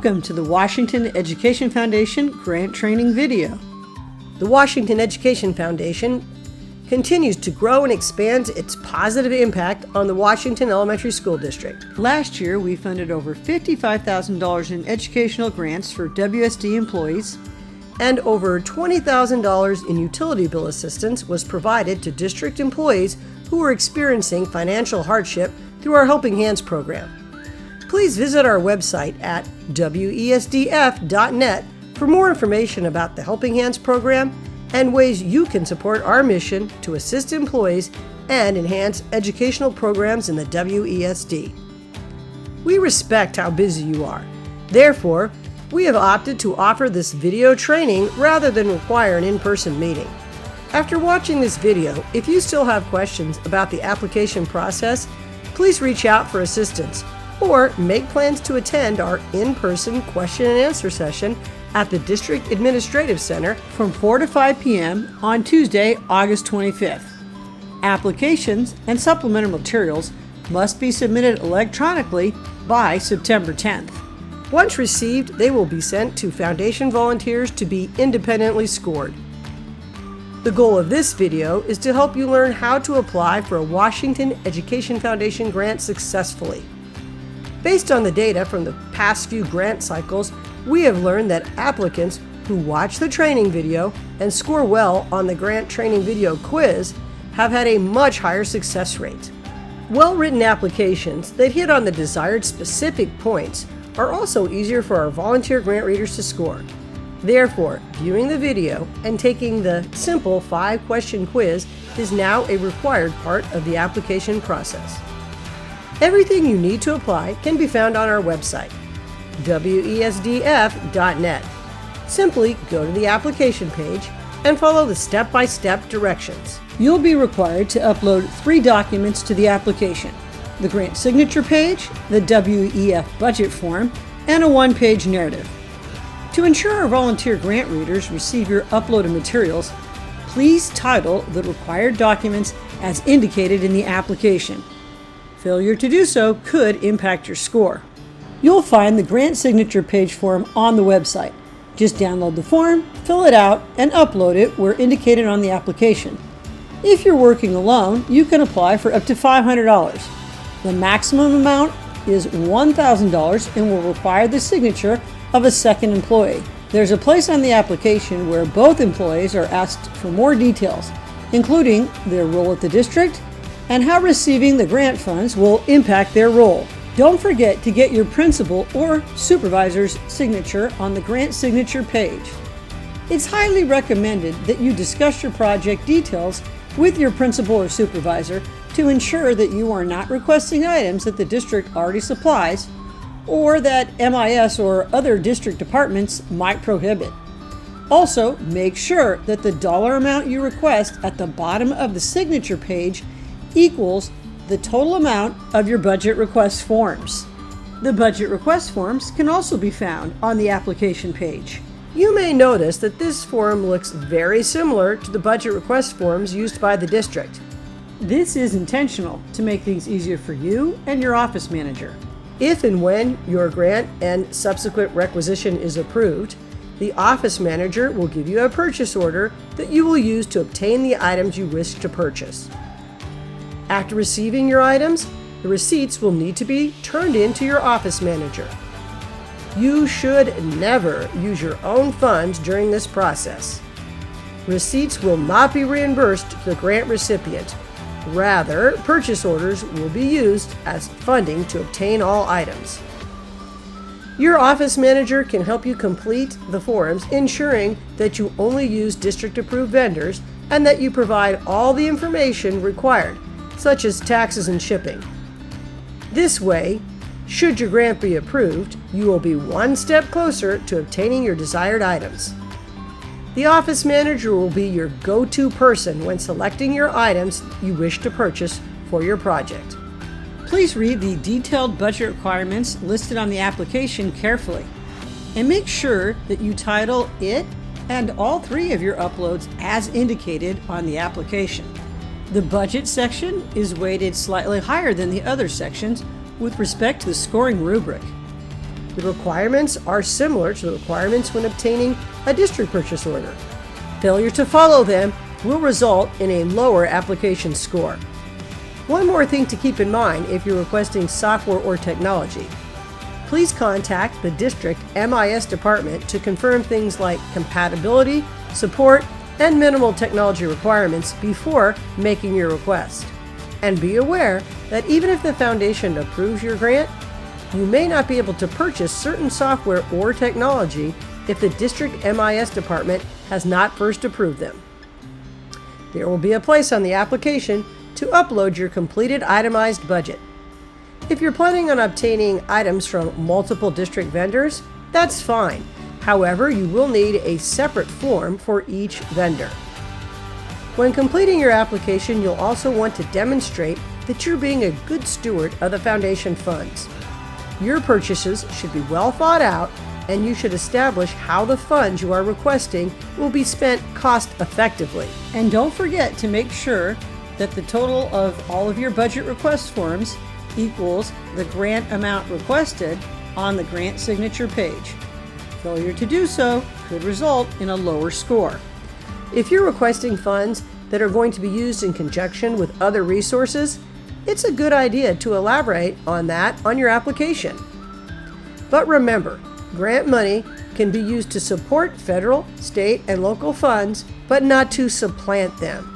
Welcome to the Washington Education Foundation Grant Training video. The Washington Education Foundation continues to grow and expand its positive impact on the Washington Elementary School District. Last year, we funded over $55,000 in educational grants for WSD employees, and over $20,000 in utility bill assistance was provided to district employees who were experiencing financial hardship through our Helping Hands program. Please visit our website at wesdf.net for more information about the Helping Hands program and ways you can support our mission to assist employees and enhance educational programs in the WESD. We respect how busy you are. Therefore, we have opted to offer this video training rather than require an in-person meeting. After watching this video, if you still have questions about the application process, please reach out for assistance or make plans to attend our in-person question and answer session at the District Administrative Center from 4 to 5 p.m. on Tuesday, August 25th. Applications and supplemental materials must be submitted electronically by September 10th. Once received, they will be sent to Foundation volunteers to be independently scored. The goal of this video is to help you learn how to apply for a Washington Education Foundation grant successfully. Based on the data from the past few grant cycles, we have learned that applicants who watch the training video and score well on the grant training video quiz have had a much higher success rate. Well-written applications that hit on the desired specific points are also easier for our volunteer grant readers to score. Therefore, viewing the video and taking the simple 5-question quiz is now a required part of the application process. Everything you need to apply can be found on our website, wesdf.net. Simply go to the application page and follow the step-by-step directions. You'll be required to upload 3 documents to the application: the grant signature page, the WEF budget form, and a 1-page narrative. To ensure our volunteer grant readers receive your uploaded materials, please title the required documents as indicated in the application. Failure to do so could impact your score. You'll find the grant signature page form on the website. Just download the form, fill it out, and upload it where indicated on the application. If you're working alone, you can apply for up to $500. The maximum amount is $1,000 and will require the signature of a second employee. There's a place on the application where both employees are asked for more details, including their role at the district and how receiving the grant funds will impact their role. Don't forget to get your principal or supervisor's signature on the grant signature page. It's highly recommended that you discuss your project details with your principal or supervisor to ensure that you are not requesting items that the district already supplies or that MIS or other district departments might prohibit. Also, make sure that the dollar amount you request at the bottom of the signature page equals the total amount of your budget request forms. The budget request forms can also be found on the application page. You may notice that this form looks very similar to the budget request forms used by the district. This is intentional to make things easier for you and your office manager. If and when your grant and subsequent requisition is approved, the office manager will give you a purchase order that you will use to obtain the items you wish to purchase. After receiving your items, the receipts will need to be turned in to your office manager. You should never use your own funds during this process. Receipts will not be reimbursed to the grant recipient. Rather, purchase orders will be used as funding to obtain all items. Your office manager can help you complete the forms, ensuring that you only use district-approved vendors and that you provide all the information required, such as taxes and shipping. This way, should your grant be approved, you will be one step closer to obtaining your desired items. The office manager will be your go-to person when selecting your items you wish to purchase for your project. Please read the detailed budget requirements listed on the application carefully, and make sure that you title it and all 3 of your uploads as indicated on the application. The budget section is weighted slightly higher than the other sections with respect to the scoring rubric. The requirements are similar to the requirements when obtaining a district purchase order. Failure to follow them will result in a lower application score. One more thing to keep in mind if you're requesting software or technology. Please contact the district MIS department to confirm things like compatibility, support, and minimal technology requirements before making your request. And be aware that even if the foundation approves your grant, you may not be able to purchase certain software or technology if the district MIS department has not first approved them. There will be a place on the application to upload your completed itemized budget. If you're planning on obtaining items from multiple district vendors, that's fine. However, you will need a separate form for each vendor. When completing your application, you'll also want to demonstrate that you're being a good steward of the foundation funds. Your purchases should be well thought out, and you should establish how the funds you are requesting will be spent cost effectively. And don't forget to make sure that the total of all of your budget request forms equals the grant amount requested on the grant signature page. Failure to do so could result in a lower score. If you're requesting funds that are going to be used in conjunction with other resources, it's a good idea to elaborate on that on your application. But remember, grant money can be used to support federal, state, and local funds, but not to supplant them.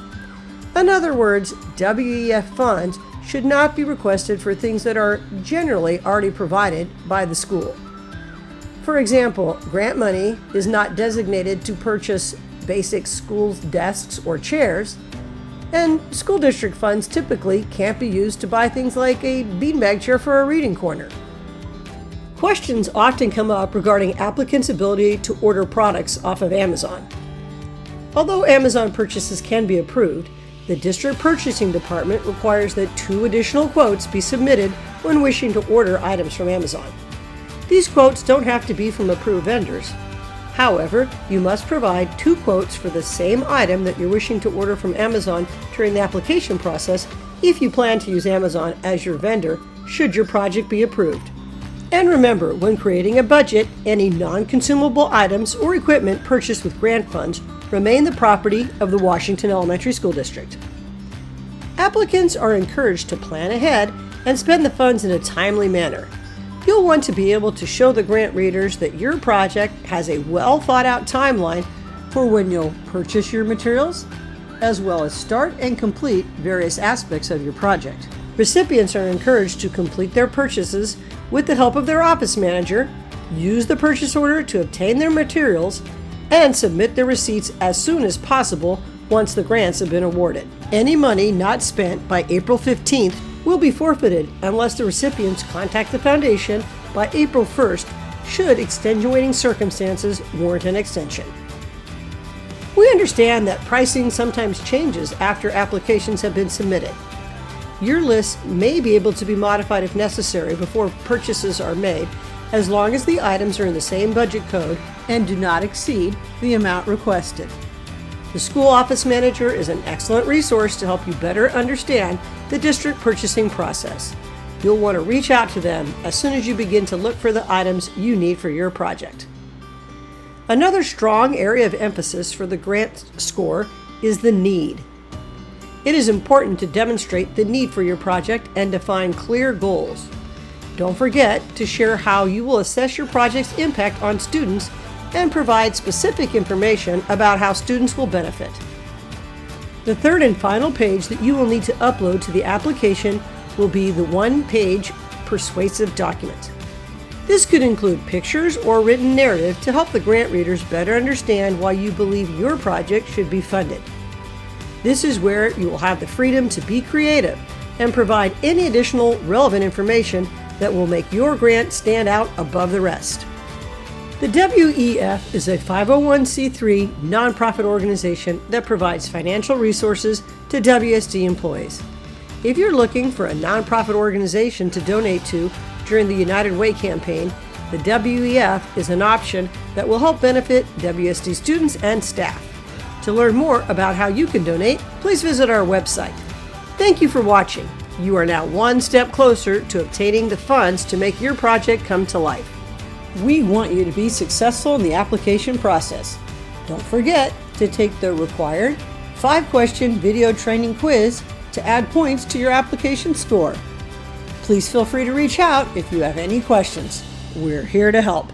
In other words, WEF funds should not be requested for things that are generally already provided by the school. For example, grant money is not designated to purchase basic school desks or chairs, and school district funds typically can't be used to buy things like a beanbag chair for a reading corner. Questions often come up regarding applicants' ability to order products off of Amazon. Although Amazon purchases can be approved, the district purchasing department requires that 2 additional quotes be submitted when wishing to order items from Amazon. These quotes don't have to be from approved vendors. However, you must provide 2 quotes for the same item that you're wishing to order from Amazon during the application process if you plan to use Amazon as your vendor should your project be approved. And remember, when creating a budget, any non-consumable items or equipment purchased with grant funds remain the property of the Washington Elementary School District. Applicants are encouraged to plan ahead and spend the funds in a timely manner. You'll want to be able to show the grant readers that your project has a well thought out timeline for when you'll purchase your materials, as well as start and complete various aspects of your project. Recipients are encouraged to complete their purchases with the help of their office manager, use the purchase order to obtain their materials, and submit their receipts as soon as possible once the grants have been awarded. Any money not spent by April 15th will be forfeited unless the recipients contact the foundation by April 1st should extenuating circumstances warrant an extension. We understand that pricing sometimes changes after applications have been submitted. Your list may be able to be modified if necessary before purchases are made, as long as the items are in the same budget code and do not exceed the amount requested. The school office manager is an excellent resource to help you better understand the district purchasing process. You'll want to reach out to them as soon as you begin to look for the items you need for your project. Another strong area of emphasis for the grant score is the need. It is important to demonstrate the need for your project and define clear goals. Don't forget to share how you will assess your project's impact on students and provide specific information about how students will benefit. The third and final page that you will need to upload to the application will be the 1-page persuasive document. This could include pictures or written narrative to help the grant readers better understand why you believe your project should be funded. This is where you will have the freedom to be creative and provide any additional relevant information that will make your grant stand out above the rest. The WEF is a 501c3 nonprofit organization that provides financial resources to WSD employees. If you're looking for a nonprofit organization to donate to during the United Way campaign, the WEF is an option that will help benefit WSD students and staff. To learn more about how you can donate, please visit our website. Thank you for watching. You are now one step closer to obtaining the funds to make your project come to life. We want you to be successful in the application process. Don't forget to take the required 5-question video training quiz to add points to your application score. Please feel free to reach out if you have any questions. We're here to help.